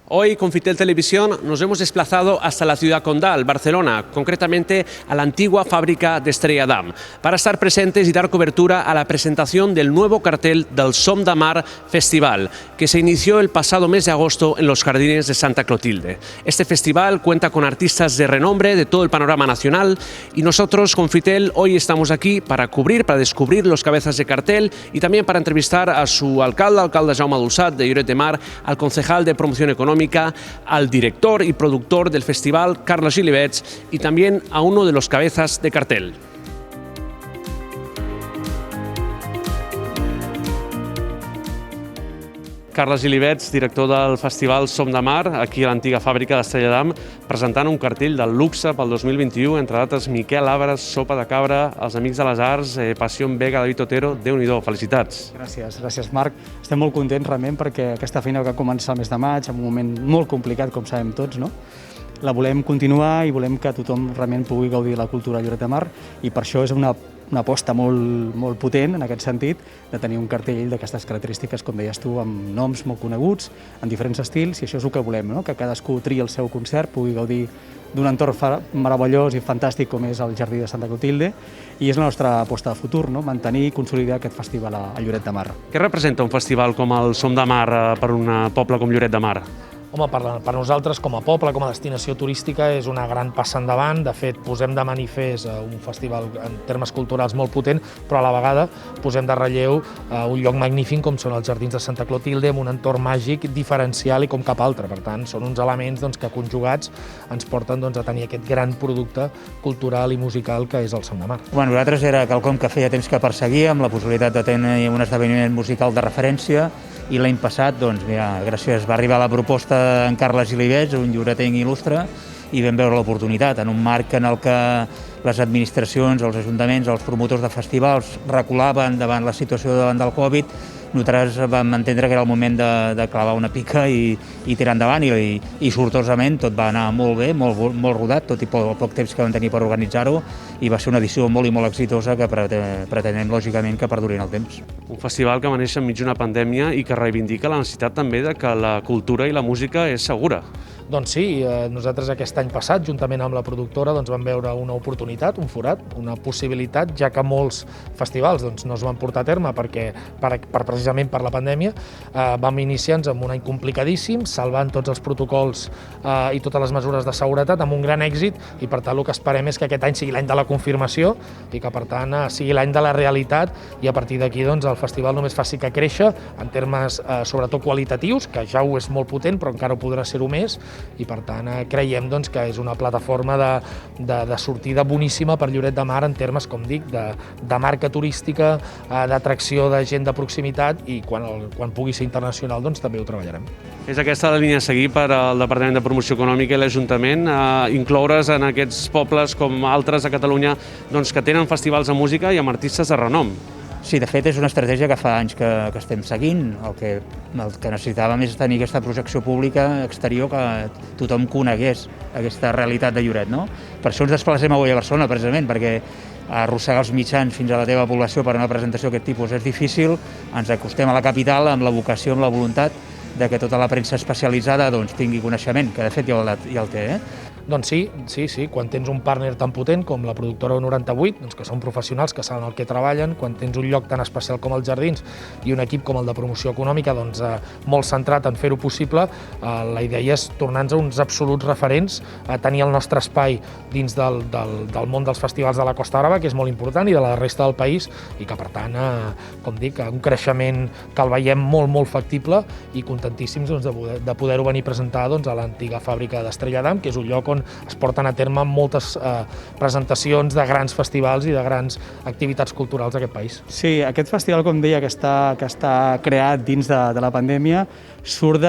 Hoy con Fitel Televisión nos hemos desplazado hasta la ciudad condal, Barcelona, concretamente a la antigua fábrica de Estrella Damm, para estar presentes y dar cobertura a la presentación del nuevo cartel del Som de Mar Festival, que se inició el pasado mes de agosto en los jardines de Santa Clotilde. Este festival cuenta con artistas de renombre de todo el panorama nacional y nosotros con Fitel hoy estamos aquí para descubrir los cabezas de cartel y también para entrevistar a su alcalde Jaume Adolçat de Lloret de Mar, al concejal de Promoción Económica, al director y productor del festival, Carles Gilivets, y también a uno de los cabezas de cartel. Carles Gilivets, director del festival Som de Mar, aquí a l'antiga fàbrica d'Estrella Damm, presentant un cartell del luxe pel 2021, entre d'altres Miquel Àvares, Sopa de Cabra, Els Amics de les Arts, Passion Vega, David Otero, Déu-n'hi-do, felicitats. Gràcies Marc. Estem molt contents realment perquè aquesta feina que va començar el mes de maig, en un moment molt complicat, com sabem tots, no? La volem continuar i volem que tothom realment pugui gaudir de la cultura a Lloret de Mar i per això és una aposta molt potent en aquest sentit de tenir un cartell d'aquestes característiques, com deies tu, amb noms molt coneguts, en diferents estils, i això és el que volem, no? Que cadascú triï el seu concert, pugui gaudir d'un entorn meravellós i fantàstic com és el Jardí de Santa Clotilde, i és la nostra aposta de futur, no? Mantenir i consolidar aquest festival a Lloret de Mar. Què representa un festival com el Som de Mar per un poble com Lloret de Mar? Home, per nosaltres com a poble, com a destinació turística, és una gran passa endavant. De fet, posem de manifest un festival en termes culturals molt potent, però a la vegada posem de relleu un lloc magnífic com són els Jardins de Santa Clotilde, amb un entorn màgic diferencial i com cap altre. Per tant, són uns elements que conjugats ens porten a tenir aquest gran producte cultural i musical que és el Som de Mar. Nosaltres era quelcom que feia temps que perseguíem, la possibilitat de tenir un esdeveniment musical de referència, i l'any passat, gràcies, va arribar la proposta d'en Carles Gilivets, un lloretenc il·lustre, i vam veure l'oportunitat en un marc en el que les administracions, els ajuntaments, els promotors de festivals reculaven davant la situació davant del Covid. Nosaltres vam entendre que era el moment de clavar una pica i tirar endavant i sortosament tot va anar molt bé, molt rodat, tot i el poc temps que vam tenir per organitzar-ho, i va ser una edició molt i molt exitosa que pretenem lògicament que perduri en el temps. Un festival que va néixer enmig d'una pandèmia i que reivindica la necessitat també de que la cultura i la música és segura. Doncs sí, nosaltres aquest any passat, juntament amb la productora, vam veure una oportunitat, un forat, una possibilitat, ja que molts festivals no es van portar a terme precisament per la pandèmia. Vam iniciar-nos amb un any complicadíssim, salvant tots els protocols i totes les mesures de seguretat amb un gran èxit, i per tant el que esperem és que aquest any sigui l'any de la confirmació i que per tant sigui l'any de la realitat, i a partir d'aquí el festival només faci que créixer en termes sobretot qualitatius, que ja ho és molt potent però encara ho podrà ser-ho més, i per tant creiem que és una plataforma de sortida boníssima per Lloret de Mar en termes, com dic, de marca turística, d'atracció de gent de proximitat, i quan pugui ser internacional també ho treballarem. És aquesta la línia a seguir per al Departament de Promoció Econòmica i l'Ajuntament, incloure's en aquests pobles com altres a Catalunya que tenen festivals de música i amb artistes de renom. Sí, de fet és una estratègia que fa anys que estem seguint. El que necessitàvem és tenir aquesta projecció pública exterior que tothom conegués aquesta realitat de Lloret, no? Per això ens desplacem avui a Barcelona, precisament, perquè arrossegar els mitjans fins a la teva població per una presentació d'aquest tipus és difícil. Ens acostem a la capital amb la vocació, amb la voluntat de que tota la premsa especialitzada tingui coneixement, que de fet ja el té, Doncs sí, quan tens un partner tan potent com la productora 98, que són professionals que saben el que treballen, quan tens un lloc tan especial com els Jardins i un equip com el de Promoció Econòmica molt centrat en fer-ho possible, la idea és tornar-nos uns absoluts referents, a tenir el nostre espai dins del món dels festivals de la Costa Brava, que és molt important, i de la resta del país, i que per tant, com dic, un creixement que el veiem molt factible, i contentíssims de poder-ho venir a presentar a l'antiga fàbrica d'Estrella Damm, que és un lloc on es porten a terme moltes presentacions de grans festivals i de grans activitats culturals d'aquest país. Sí, aquest festival, com deia, que està creat dins de la pandèmia, surt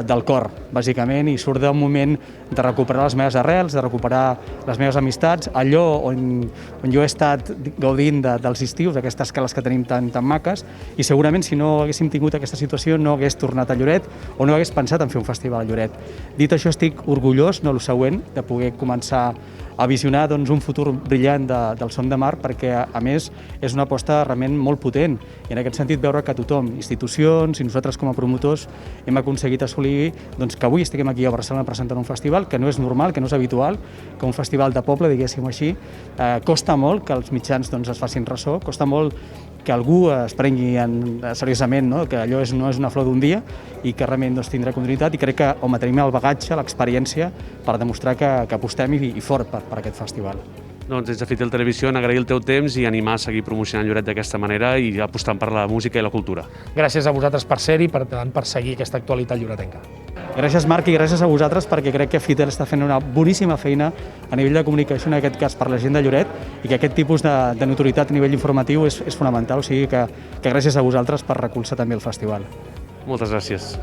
del cor, bàsicament, i surt del moment de recuperar les meves arrels, de recuperar les meves amistats, allò on jo he estat gaudint dels estius, d'aquestes cales que tenim tan maques, i segurament si no haguéssim tingut aquesta situació no hagués tornat a Lloret o no hagués pensat en fer un festival a Lloret. Dit això, estic orgullós, el següent, de poder començar a visionar un futur brillant del Som de Mar, perquè a més és una aposta realment molt potent, i en aquest sentit veure que tothom, institucions i nosaltres com a promotors, hem aconseguit assolir doncs, que avui estiguem aquí a Barcelona presentant un festival que no és normal, que no és habitual, que un festival de poble, diguéssim així, costa molt que els mitjans doncs, es facin ressò, costa molt que algú es prengui seriosament, no? Que allò no és una flor d'un dia i que realment doncs, tindrà continuïtat, i crec que tenim el bagatge, l'experiència per demostrar que apostem i fort per aquest festival. Doncs des de Fitel Televisió, agrair el teu temps i animar a seguir promocionant Lloret d'aquesta manera i apostant per la música i la cultura. Gràcies a vosaltres per ser-hi, per tant, per seguir aquesta actualitat lloretenca. Gràcies, Marc, i gràcies a vosaltres, perquè crec que Fitel està fent una boníssima feina a nivell de comunicació, en aquest cas per la gent de Lloret, i que aquest tipus de notorietat a nivell informatiu és fonamental, o sigui que gràcies a vosaltres per recolzar també el festival. Moltes gràcies.